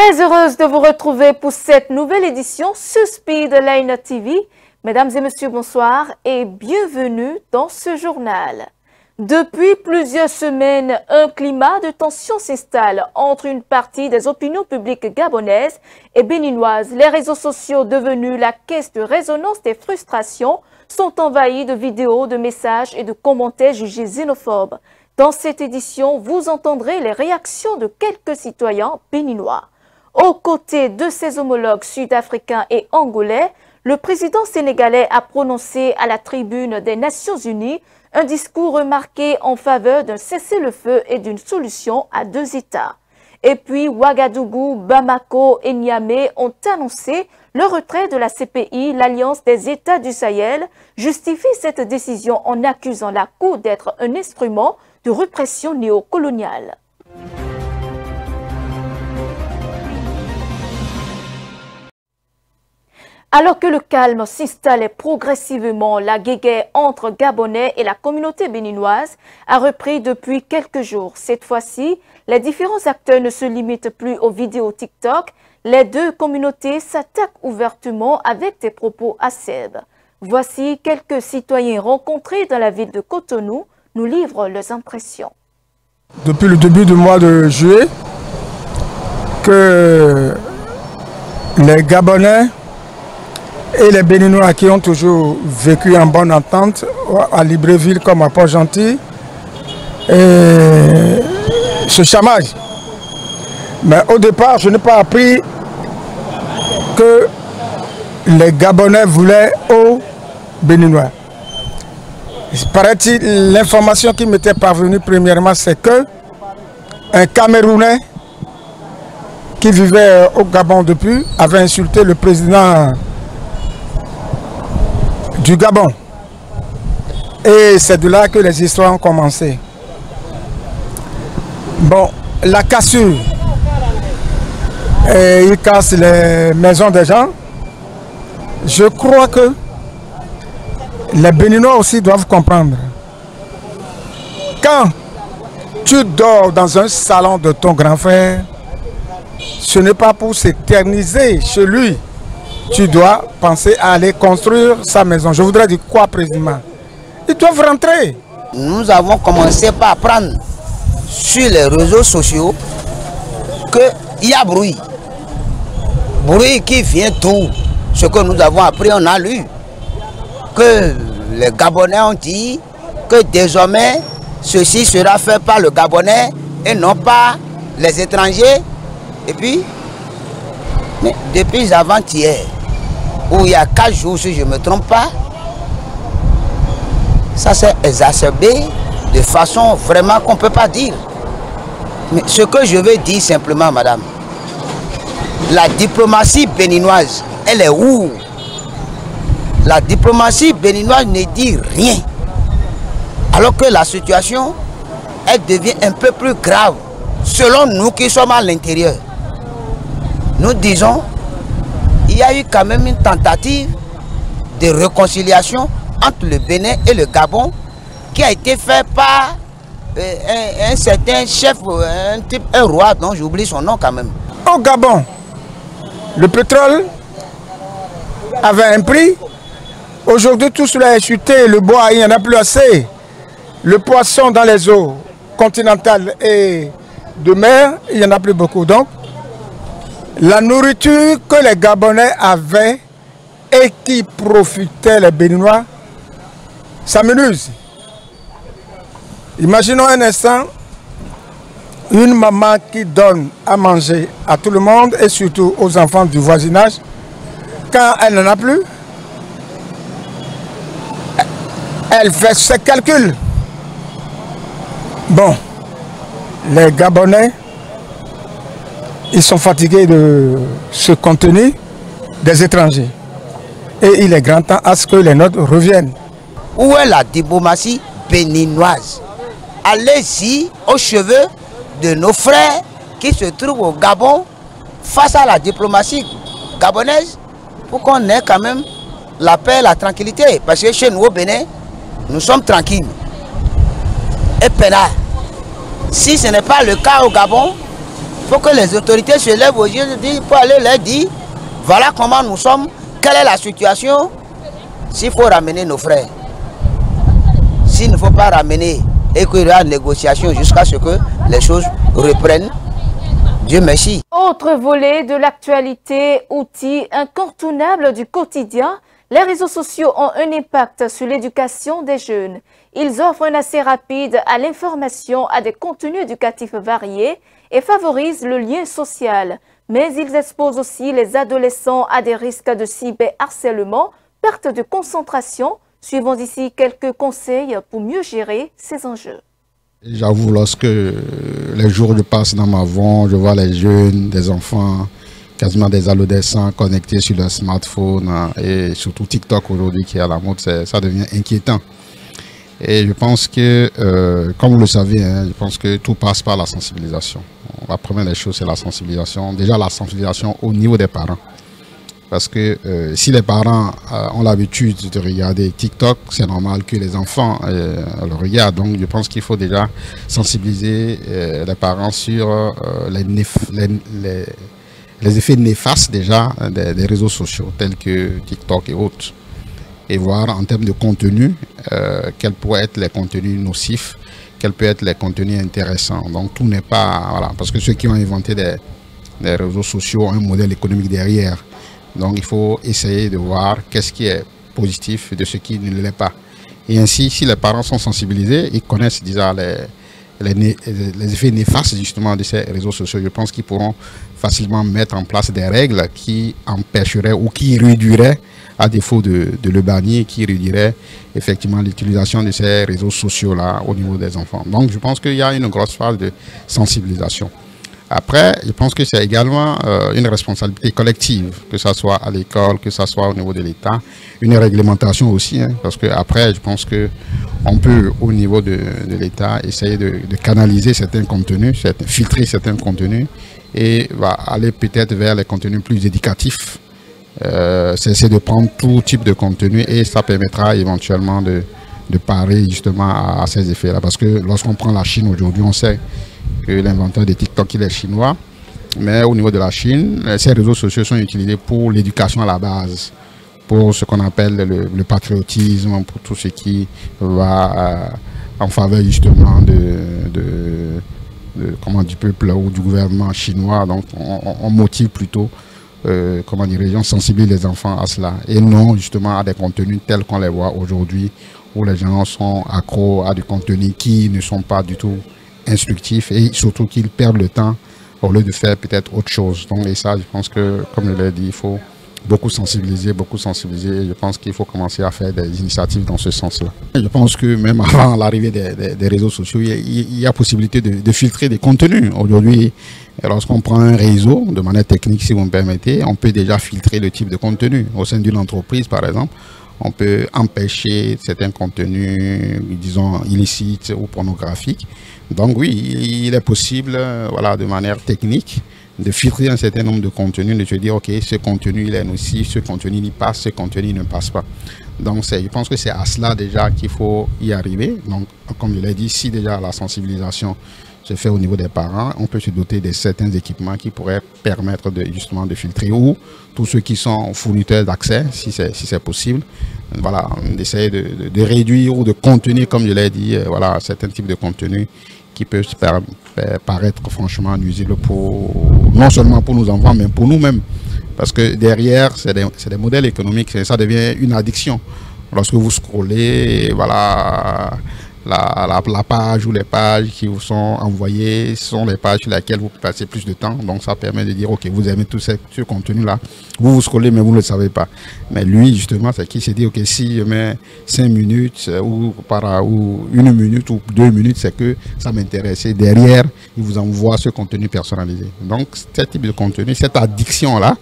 Très heureuse de vous retrouver pour cette nouvelle édition sur Speedline TV. Mesdames et messieurs, bonsoir et bienvenue dans ce journal. Depuis plusieurs semaines, un climat de tension s'installe entre une partie des opinions publiques gabonaises et béninoises. Les réseaux sociaux devenus la caisse de résonance des frustrations sont envahis de vidéos, de messages et de commentaires jugés xénophobes. Dans cette édition, vous entendrez les réactions de quelques citoyens béninois. Aux côtés de ses homologues sud-africains et angolais, le président sénégalais a prononcé à la tribune des Nations Unies un discours remarqué en faveur d'un cessez-le-feu et d'une solution à deux États. Et puis, Ouagadougou, Bamako et Niamey ont annoncé le retrait de la CPI. L'Alliance des États du Sahel justifie cette décision en accusant la Cour d'être un instrument de répression néocoloniale. Alors que le calme s'installait progressivement, la guéguerre entre Gabonais et la communauté béninoise a repris depuis quelques jours. Cette fois-ci, les différents acteurs ne se limitent plus aux vidéos TikTok. Les deux communautés s'attaquent ouvertement avec des propos acerbes. Voici quelques citoyens rencontrés dans la ville de Cotonou nous livrent leurs impressions. Depuis le début du mois de juillet, que les Gabonais et les Béninois qui ont toujours vécu en bonne entente à Libreville comme à Port-Gentil, se chamaillent. Mais au départ, je n'ai pas appris que les Gabonais voulaient aux Béninois. Paraît-il, l'information qui m'était parvenue premièrement, c'est que un Camerounais qui vivait au Gabon depuis avait insulté le président du Gabon. Et c'est de là que les histoires ont commencé. Bon, la cassure, ils cassent les maisons des gens. Je crois que les Béninois aussi doivent comprendre. Quand tu dors dans un salon de ton grand frère, ce n'est pas pour s'éterniser chez lui. Tu dois penser à aller construire sa maison. Je voudrais dire quoi précisément? Ils doivent rentrer. Nous avons commencé par apprendre sur les réseaux sociaux qu'il y a bruit. Bruit qui vient tout. Ce que nous avons appris, on a lu. Que les Gabonais ont dit que désormais, ceci sera fait par le Gabonais et non pas les étrangers. Et puis, mais depuis avant-hier, où il y a 4 jours, si je ne me trompe pas, ça s'est exacerbé de façon vraiment qu'on ne peut pas dire. Mais ce que je veux dire simplement, madame, la diplomatie béninoise, elle est où? La diplomatie béninoise ne dit rien. Alors que la situation, elle devient un peu plus grave, selon nous qui sommes à l'intérieur. Nous disons, il y a eu quand même une tentative de réconciliation entre le Bénin et le Gabon qui a été faite par un certain chef, un roi dont j'oublie son nom quand même. Au Gabon, le pétrole avait un prix. Aujourd'hui, tout cela est chuté. Le bois, il n'y en a plus assez. Le poisson dans les eaux continentales et de mer, il n'y en a plus beaucoup. Donc, la nourriture que les Gabonais avaient et qui profitaient les Béninois, ça m'amuse. Imaginons un instant une maman qui donne à manger à tout le monde et surtout aux enfants du voisinage. Quand elle n'en a plus, elle fait ses calculs. Bon, les Gabonais, ils sont fatigués de ce contenu des étrangers. Et il est grand temps à ce que les nôtres reviennent. Où est la diplomatie béninoise? Allez-y aux cheveux de nos frères qui se trouvent au Gabon face à la diplomatie gabonaise pour qu'on ait quand même la paix et la tranquillité. Parce que chez nous au Bénin, nous sommes tranquilles et peinards. Si ce n'est pas le cas au Gabon, il faut que les autorités se lèvent aujourd'hui pour aller leur dire, voilà comment nous sommes, quelle est la situation, s'il faut ramener nos frères. S'il ne faut pas ramener et qu'il y aura une négociation jusqu'à ce que les choses reprennent, Dieu merci. Autre volet de l'actualité, outil incontournable du quotidien, les réseaux sociaux ont un impact sur l'éducation des jeunes. Ils offrent un accès rapide à l'information, à des contenus éducatifs variés et favorisent le lien social. Mais ils exposent aussi les adolescents à des risques de cyberharcèlement, perte de concentration. Suivons ici quelques conseils pour mieux gérer ces enjeux. J'avoue, lorsque les jours je passe dans ma voie, je vois les jeunes, des enfants, quasiment des adolescents connectés sur leur smartphone et surtout TikTok aujourd'hui qui est à la mode, ça devient inquiétant. Et je pense que, comme vous le savez, hein, je pense que tout passe par la sensibilisation. La première des choses, c'est la sensibilisation. Déjà, la sensibilisation au niveau des parents. Parce que si les parents ont l'habitude de regarder TikTok, c'est normal que les enfants le regardent. Donc, je pense qu'il faut déjà sensibiliser les parents sur les effets néfastes déjà des réseaux sociaux tels que TikTok et autres. Et voir en termes de contenu, quels pourraient être les contenus nocifs, quels peuvent être les contenus intéressants. Donc tout n'est pas... Voilà, parce que ceux qui ont inventé des réseaux sociaux ont un modèle économique derrière. Donc il faut essayer de voir qu'est-ce qui est positif de ce qui ne l'est pas. Et ainsi, si les parents sont sensibilisés, ils connaissent déjà les effets néfastes justement de ces réseaux sociaux. Je pense qu'ils pourront facilement mettre en place des règles qui empêcheraient ou qui réduiraient, à défaut de le bannir, qui réduirait effectivement l'utilisation de ces réseaux sociaux-là au niveau des enfants. Donc je pense qu'il y a une grosse phase de sensibilisation. Après, je pense que c'est également une responsabilité collective, que ce soit à l'école, que ce soit au niveau de l'État, une réglementation aussi, hein, parce qu'après, je pense qu'on peut, au niveau de l'État, essayer de canaliser certains contenus, filtrer certains contenus, et va aller peut-être vers les contenus plus éducatifs. C'est de prendre tout type de contenu et ça permettra éventuellement de parer justement à ces effets-là. Parce que lorsqu'on prend la Chine aujourd'hui, on sait que l'inventeur de TikTok, il est chinois. Mais au niveau de la Chine, ces réseaux sociaux sont utilisés pour l'éducation à la base, pour ce qu'on appelle le patriotisme, pour tout ce qui va en faveur justement du peuple ou du gouvernement chinois. Donc on motive plutôt on sensibilise les enfants à cela et non justement à des contenus tels qu'on les voit aujourd'hui où les gens sont accros à des contenus qui ne sont pas du tout instructifs et surtout qu'ils perdent le temps au lieu de faire peut-être autre chose. Donc et ça, je pense que, comme je l'ai dit, il faut beaucoup sensibiliser et je pense qu'il faut commencer à faire des initiatives dans ce sens-là. Je pense que même avant l'arrivée des réseaux sociaux, il y a possibilité de filtrer des contenus. Aujourd'hui, lorsqu'on prend un réseau, de manière technique, si vous me permettez, on peut déjà filtrer le type de contenu. Au sein d'une entreprise, par exemple, on peut empêcher certains contenus, disons, illicites ou pornographiques. Donc oui, il est possible, voilà, de manière technique, de filtrer un certain nombre de contenus, de se dire, ok, ce contenu il est nocif, ce contenu il passe, ce contenu il ne passe pas. Donc je pense que c'est à cela déjà qu'il faut y arriver. Donc comme je l'ai dit, si déjà la sensibilisation se fait au niveau des parents, on peut se doter de certains équipements qui pourraient permettre justement de filtrer, ou tous ceux qui sont fournisseurs d'accès, si c'est possible, voilà, d'essayer de réduire ou de contenir, comme je l'ai dit, voilà, certains types de contenus qui peuvent paraître franchement nuisibles non seulement pour nos enfants, mais pour nous-mêmes. Parce que derrière, c'est des modèles économiques, ça devient une addiction. Lorsque vous scrollez, voilà, la page ou les pages qui vous sont envoyées sont les pages sur lesquelles vous passez plus de temps. Donc ça permet de dire, ok, vous aimez tout ce contenu-là. Vous scrollez, mais vous ne le savez pas. Mais lui, justement, c'est qui s'est dit, ok, si je mets 5 minutes ou 1 minute ou 2 minutes, c'est que ça m'intéresse. Et derrière, il vous envoie ce contenu personnalisé. Donc, ce type de contenu, cette addiction-là,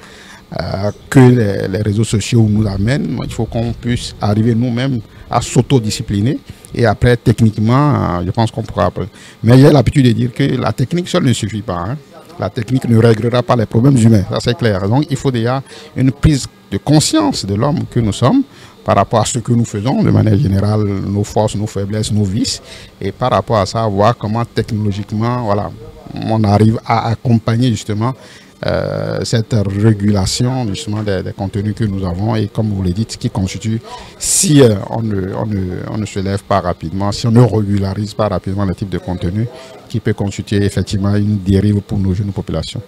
que les réseaux sociaux nous amènent, il faut qu'on puisse arriver nous-mêmes à s'autodiscipliner et après techniquement je pense qu'on pourra. Mais j'ai l'habitude de dire que la technique seule ne suffit pas, hein. La technique ne réglera pas les problèmes humains, ça c'est clair. Donc il faut déjà une prise de conscience de l'homme que nous sommes par rapport à ce que nous faisons, de manière générale, nos forces, nos faiblesses, nos vices, et par rapport à ça, voir comment technologiquement, voilà, on arrive à accompagner justement cette régulation justement des contenus que nous avons, et comme vous le dites, qui constitue, si on ne se lève pas rapidement, si on ne régularise pas rapidement le type de contenu, qui peut constituer effectivement une dérive pour nos jeunes populations.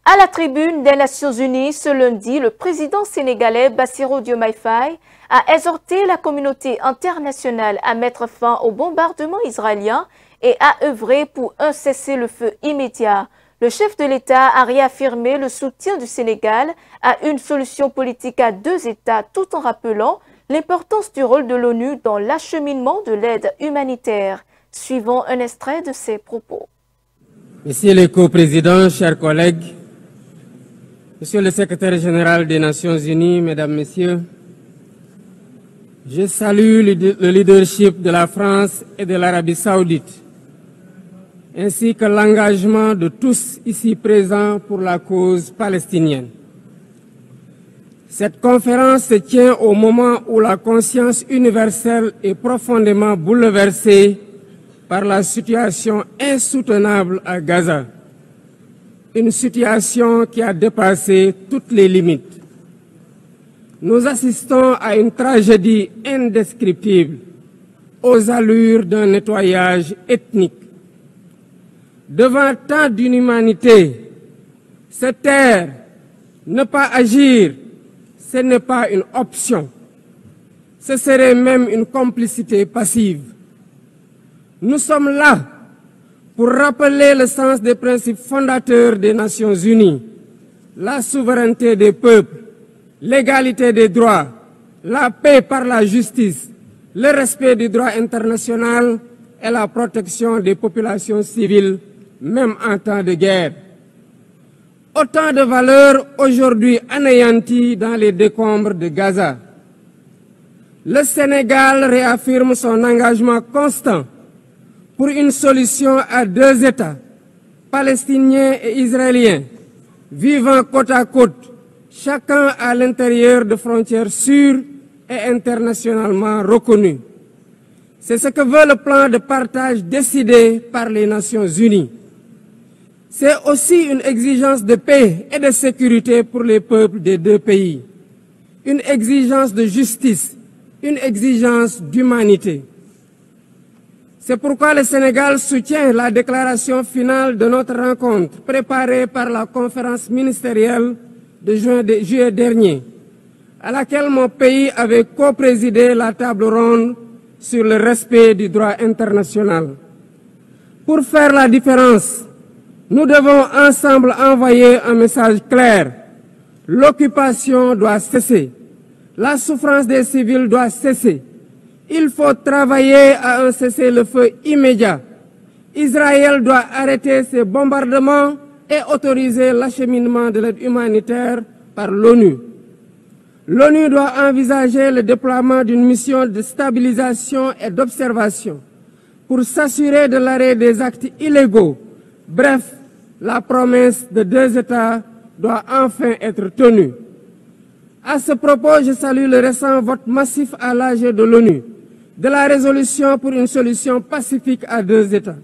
À la tribune des Nations Unies ce lundi, le président sénégalais Bassirou Diomaye Faye a exhorté la communauté internationale à mettre fin au bombardement israélien et à œuvrer pour un cessez-le-feu immédiat. Le chef de l'État a réaffirmé le soutien du Sénégal à une solution politique à 2 États, tout en rappelant l'importance du rôle de l'ONU dans l'acheminement de l'aide humanitaire. Suivons un extrait de ses propos. Monsieur le coprésident, chers collègues, Monsieur le secrétaire général des Nations Unies, Mesdames, Messieurs, je salue le leadership de la France et de l'Arabie Saoudite, ainsi que l'engagement de tous ici présents pour la cause palestinienne. Cette conférence se tient au moment où la conscience universelle est profondément bouleversée par la situation insoutenable à Gaza. Une situation qui a dépassé toutes les limites. Nous assistons à une tragédie indescriptible, aux allures d'un nettoyage ethnique. Devant tant d'inhumanité, se taire, ne pas agir, ce n'est pas une option. Ce serait même une complicité passive. Nous sommes là pour rappeler le sens des principes fondateurs des Nations Unies, la souveraineté des peuples, l'égalité des droits, la paix par la justice, le respect du droit international et la protection des populations civiles, même en temps de guerre. Autant de valeurs aujourd'hui anéanties dans les décombres de Gaza. Le Sénégal réaffirme son engagement constant pour une solution à 2 États, palestiniens et israéliens, vivant côte à côte, chacun à l'intérieur de frontières sûres et internationalement reconnues. C'est ce que veut le plan de partage décidé par les Nations Unies. C'est aussi une exigence de paix et de sécurité pour les peuples des 2 pays, une exigence de justice, une exigence d'humanité. C'est pourquoi le Sénégal soutient la déclaration finale de notre rencontre préparée par la conférence ministérielle de juillet dernier, à laquelle mon pays avait co-présidé la table ronde sur le respect du droit international. Pour faire la différence, nous devons ensemble envoyer un message clair. L'occupation doit cesser. La souffrance des civils doit cesser. Il faut travailler à un cessez-le-feu immédiat. Israël doit arrêter ses bombardements et autoriser l'acheminement de l'aide humanitaire par l'ONU. L'ONU doit envisager le déploiement d'une mission de stabilisation et d'observation pour s'assurer de l'arrêt des actes illégaux. Bref, la promesse de 2 États doit enfin être tenue. À ce propos, je salue le récent vote massif à l'AG de l'ONU de la résolution pour une solution pacifique à 2 États.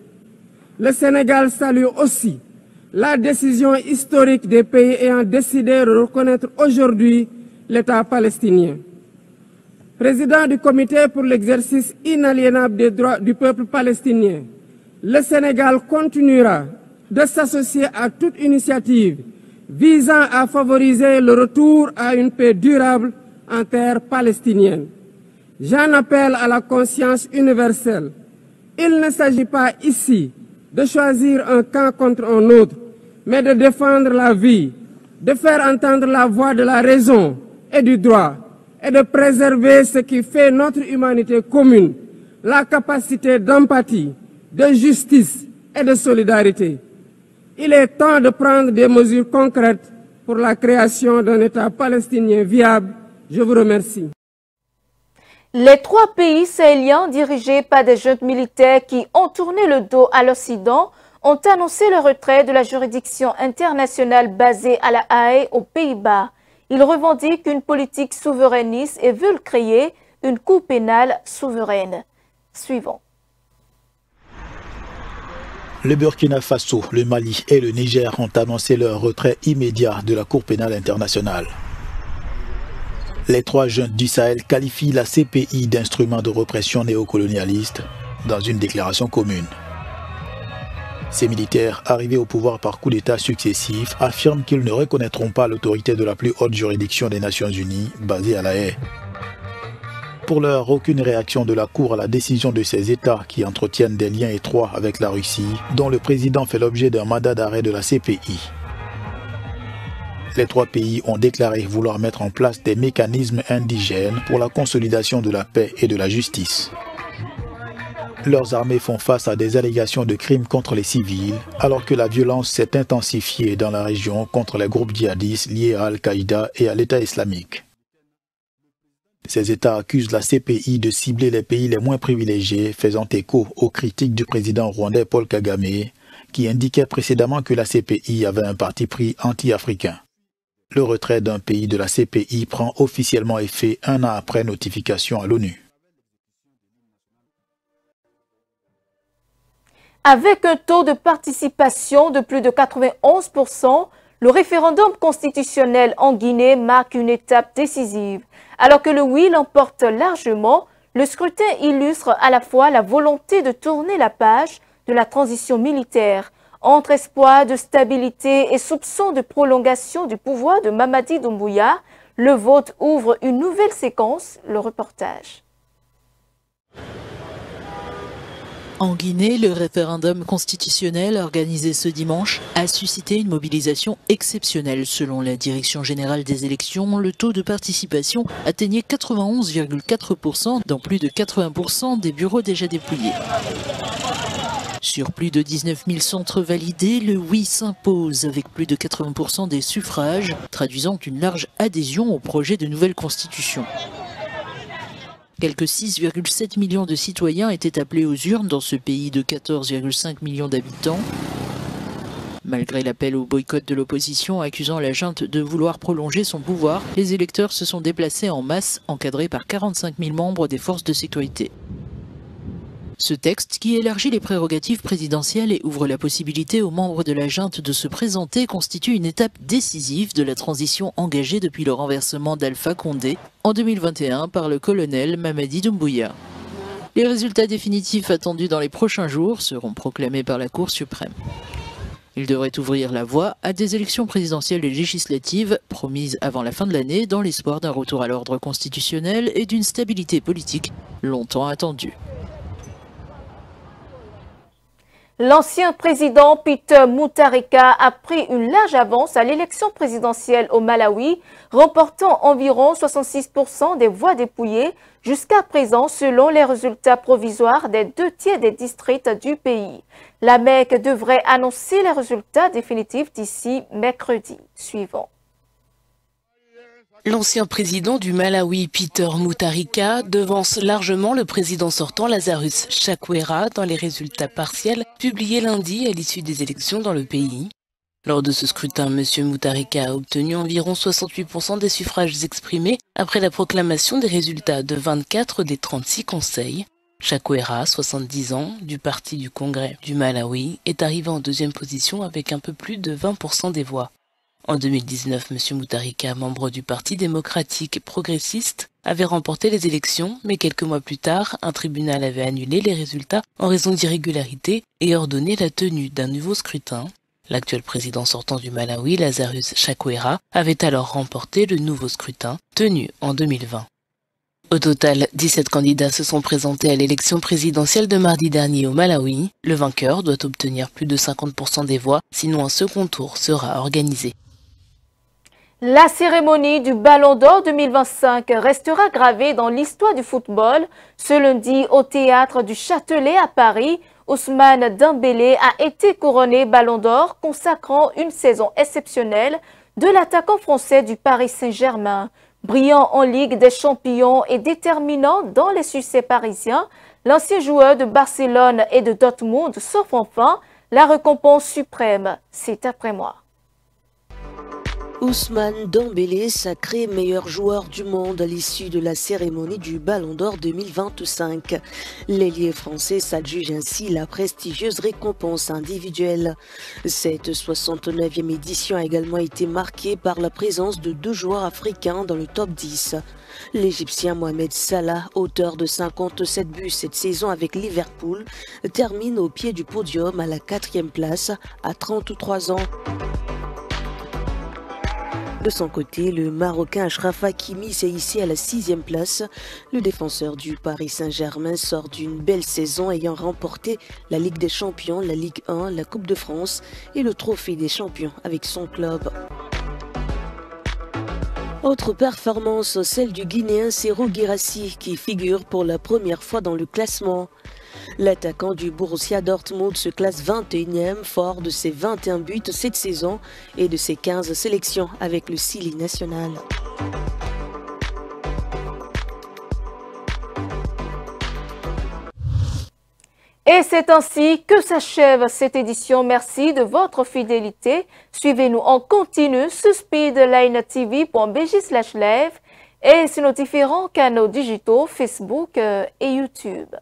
Le Sénégal salue aussi la décision historique des pays ayant décidé de reconnaître aujourd'hui l'État palestinien. Président du Comité pour l'exercice inaliénable des droits du peuple palestinien, le Sénégal continuera de s'associer à toute initiative visant à favoriser le retour à une paix durable en terre palestinienne. J'en appelle à la conscience universelle. Il ne s'agit pas ici de choisir un camp contre un autre, mais de défendre la vie, de faire entendre la voix de la raison et du droit, et de préserver ce qui fait notre humanité commune, la capacité d'empathie, de justice et de solidarité. Il est temps de prendre des mesures concrètes pour la création d'un État palestinien viable. Je vous remercie. Les 3 pays sahéliens dirigés par des juntes militaires qui ont tourné le dos à l'Occident ont annoncé le retrait de la juridiction internationale basée à La Haye aux Pays-Bas. Ils revendiquent une politique souverainiste et veulent créer une cour pénale souveraine. Suivant. Le Burkina Faso, le Mali et le Niger ont annoncé leur retrait immédiat de la Cour pénale internationale. Les trois jeunes du Sahel qualifient la CPI d'instrument de répression néocolonialiste dans une déclaration commune. Ces militaires, arrivés au pouvoir par coup d'État successifs, affirment qu'ils ne reconnaîtront pas l'autorité de la plus haute juridiction des Nations Unies, basée à La Haye. Pour l'heure, aucune réaction de la Cour à la décision de ces États qui entretiennent des liens étroits avec la Russie, dont le président fait l'objet d'un mandat d'arrêt de la CPI. Les trois pays ont déclaré vouloir mettre en place des mécanismes indigènes pour la consolidation de la paix et de la justice. Leurs armées font face à des allégations de crimes contre les civils, alors que la violence s'est intensifiée dans la région contre les groupes djihadistes liés à Al-Qaïda et à l'État islamique. Ces États accusent la CPI de cibler les pays les moins privilégiés, faisant écho aux critiques du président rwandais Paul Kagame, qui indiquait précédemment que la CPI avait un parti pris anti-africain. Le retrait d'un pays de la CPI prend officiellement effet un an après notification à l'ONU. Avec un taux de participation de plus de 91%, le référendum constitutionnel en Guinée marque une étape décisive. Alors que le oui l'emporte largement, le scrutin illustre à la fois la volonté de tourner la page de la transition militaire. Entre espoir de stabilité et soupçon de prolongation du pouvoir de Mamadi Doumbouya, le vote ouvre une nouvelle séquence, le reportage. En Guinée, le référendum constitutionnel organisé ce dimanche a suscité une mobilisation exceptionnelle. Selon la Direction générale des élections, le taux de participation atteignait 91,4% dans plus de 80% des bureaux déjà dépouillés. Sur plus de 19 000 centres validés, le oui s'impose avec plus de 80% des suffrages, traduisant une large adhésion au projet de nouvelle constitution. Quelques 6,7 millions de citoyens étaient appelés aux urnes dans ce pays de 14,5 millions d'habitants. Malgré l'appel au boycott de l'opposition accusant la junte de vouloir prolonger son pouvoir, les électeurs se sont déplacés en masse, encadrés par 45 000 membres des forces de sécurité. Ce texte, qui élargit les prérogatives présidentielles et ouvre la possibilité aux membres de la junte de se présenter, constitue une étape décisive de la transition engagée depuis le renversement d'Alpha Condé en 2021 par le colonel Mamadi Doumbouya. Les résultats définitifs attendus dans les prochains jours seront proclamés par la Cour suprême. Ils devraient ouvrir la voie à des élections présidentielles et législatives promises avant la fin de l'année dans l'espoir d'un retour à l'ordre constitutionnel et d'une stabilité politique longtemps attendue. L'ancien président Peter Mutharika a pris une large avance à l'élection présidentielle au Malawi, remportant environ 66% des voix dépouillées jusqu'à présent selon les résultats provisoires des 2/3 des districts du pays. La MEC devrait annoncer les résultats définitifs d'ici mercredi suivant. L'ancien président du Malawi, Peter Mutharika, devance largement le président sortant Lazarus Chakwera dans les résultats partiels publiés lundi à l'issue des élections dans le pays. Lors de ce scrutin, M. Mutharika a obtenu environ 68% des suffrages exprimés après la proclamation des résultats de 24 des 36 conseils. Chakwera, 70 ans, du Parti du Congrès du Malawi, est arrivé en deuxième position avec un peu plus de 20% des voix. En 2019, M. Mutharika, membre du Parti démocratique progressiste, avait remporté les élections, mais quelques mois plus tard, un tribunal avait annulé les résultats en raison d'irrégularités et ordonné la tenue d'un nouveau scrutin. L'actuel président sortant du Malawi, Lazarus Chakwera, avait alors remporté le nouveau scrutin, tenu en 2020. Au total, 17 candidats se sont présentés à l'élection présidentielle de mardi dernier au Malawi. Le vainqueur doit obtenir plus de 50% des voix, sinon un second tour sera organisé. La cérémonie du Ballon d'Or 2025 restera gravée dans l'histoire du football. Ce lundi, au théâtre du Châtelet à Paris, Ousmane Dembélé a été couronné Ballon d'Or, consacrant une saison exceptionnelle de l'attaquant français du Paris Saint-Germain. Brillant en Ligue des Champions et déterminant dans les succès parisiens, l'ancien joueur de Barcelone et de Dortmund s'offre enfin la récompense suprême. C'est après moi. Ousmane Dembélé, sacré meilleur joueur du monde à l'issue de la cérémonie du Ballon d'Or 2025. L'ailier français s'adjuge ainsi la prestigieuse récompense individuelle. Cette 69e édition a également été marquée par la présence de 2 joueurs africains dans le top 10. L'Égyptien Mohamed Salah, auteur de 57 buts cette saison avec Liverpool, termine au pied du podium à la 4e place à 33 ans. De son côté, le Marocain Achraf Hakimi s'est hissé à la 6e place. Le défenseur du Paris Saint-Germain sort d'une belle saison ayant remporté la Ligue des Champions, la Ligue 1, la Coupe de France et le Trophée des Champions avec son club. Autre performance, celle du Guinéen Serhou Guirassy qui figure pour la première fois dans le classement. L'attaquant du Borussia Dortmund se classe 21e, fort de ses 21 buts cette saison et de ses 15 sélections avec le Sili national. Et c'est ainsi que s'achève cette édition. Merci de votre fidélité. Suivez-nous en continu sur speedlinetv.bj/live et sur nos différents canaux digitaux Facebook et YouTube.